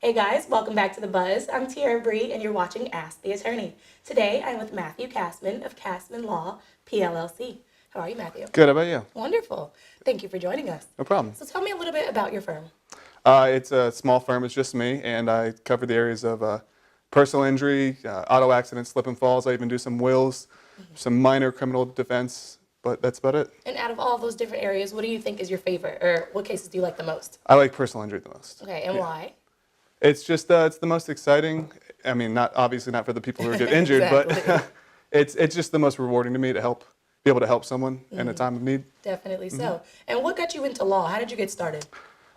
Hey guys, welcome back to The Buzz. I'm Tiara Bree and you're watching Ask the Attorney. Today I'm with Matthew Cassman of Cassman Law, PLLC. How are you, Matthew? Good, how about you? Wonderful. Thank you for joining us. No problem. So tell me a little bit about your firm. It's a small firm, it's just me, and I cover the areas of personal injury, auto accidents, slip and falls. I even do some wills, some minor criminal defense, but that's about it. And out of all those different areas, what do you think is your favorite, or what cases do you like the most? I like personal injury the most. Okay, and why? It's just, it's the most exciting. I mean, obviously not for the people who get injured, Exactly. but it's just the most rewarding to me to be able to help someone in a time of need. Definitely so. And what got you into law? How did you get started?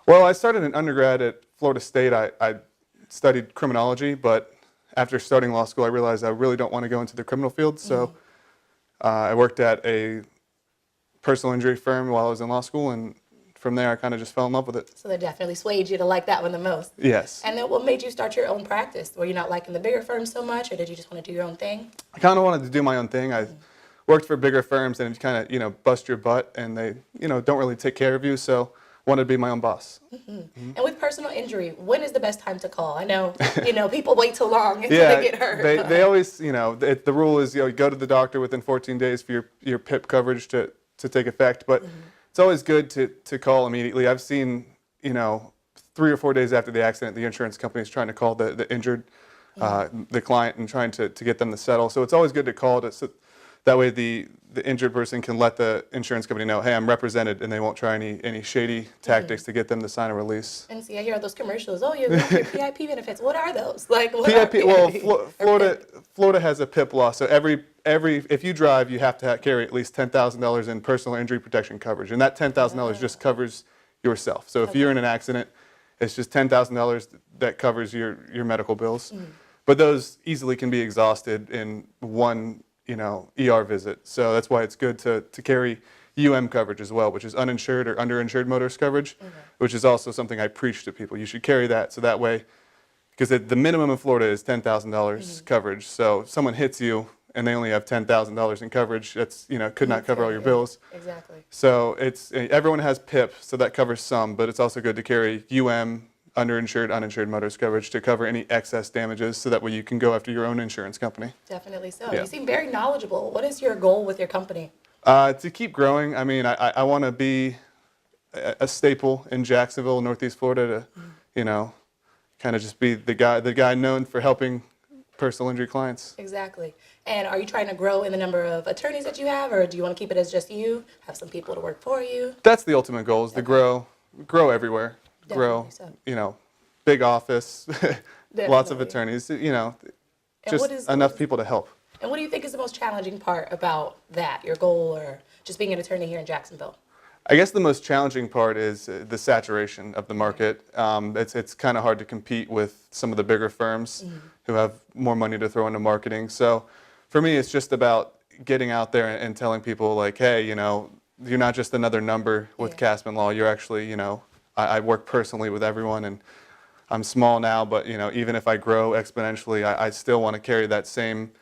Well, I started in undergrad at Florida State. I studied criminology, but after starting law school, I realized I really don't want to go into the criminal field. So I worked at a personal injury firm while I was in law school, and from there I kind of just fell in love with it. So that definitely swayed you to like that one the most. Yes. And then what made you start your own practice? Were you not liking the bigger firms so much, or did you just want to do your own thing? I kind of wanted to do my own thing. I worked for bigger firms and it kind of, bust your butt, and they, don't really take care of you. So wanted to be my own boss. And with personal injury, when is the best time to call? I know, people wait too long until Yeah, they get hurt. they always, the rule is, you go to the doctor within 14 days for your PIP coverage to take effect. But it's always good to call immediately. I've seen, 3 or 4 days after the accident, the insurance company is trying to call the injured, the client, and trying to get them to settle. So it's always good to call so that way the injured person can let the insurance company know, hey, I'm represented, and they won't try any shady tactics to get them to sign a release. And see, I hear all those commercials. Oh, you got your PIP benefits. What are those? Like, what PIP, are well, PIP? Florida has a PIP law, so if you drive, you have to carry at least $10,000 in personal injury protection coverage, and that $10,000 just covers yourself. So if you're in an accident, it's just $10,000 that covers your medical bills. But those easily can be exhausted in one ER visit. So that's why it's good to carry coverage as well, which is uninsured or underinsured motorist coverage, which is also something I preach to people. You should carry that, so that way, because the minimum in Florida is $10,000 coverage. So if someone hits you and they only have $10,000 in coverage, that's could not cover all your bills. Exactly. So everyone has PIP, so that covers some, but it's also good to carry underinsured, uninsured motorist coverage to cover any excess damages, so that way you can go after your own insurance company. Definitely so. Yeah. You seem very knowledgeable. What is your goal with your company? To keep growing. I mean, I want to be a staple in Jacksonville, Northeast Florida, to kind of just be the guy known for helping personal injury clients. Exactly. And are you trying to grow in the number of attorneys that you have, or do you want to keep it as just you, have some people to work for you? That's the ultimate goal, is to grow everywhere. Grow, Definitely so. Big office, lots of Definitely. attorneys, just enough people to help. And what do you think is the most challenging part about that, your goal, or just being an attorney here in Jacksonville? I guess the most challenging part is the saturation of the market. It's kind of hard to compete with some of the bigger firms who have more money to throw into marketing. So for me, it's just about getting out there and telling people, like, hey, you're not just another number with Cassman Law. You're actually, I work personally with everyone, and I'm small now, but even if I grow exponentially, I still want to carry that same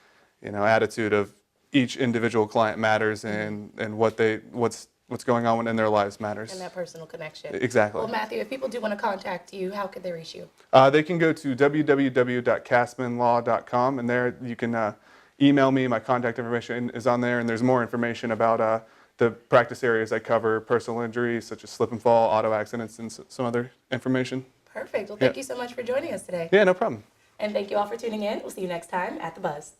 attitude of each individual client matters, and what's going on in their lives matters. And that personal connection. Exactly. Well, Matthew, if people do want to contact you, how could they reach you? They can go to www.cassmanlaw.com, and there you can email me. My contact information is on there, and there's more information about the practice areas I cover, personal injuries such as slip and fall, auto accidents, and some other information. Perfect. Well, thank you so much for joining us today. Yeah, no problem. And thank you all for tuning in. We'll see you next time at The Buzz.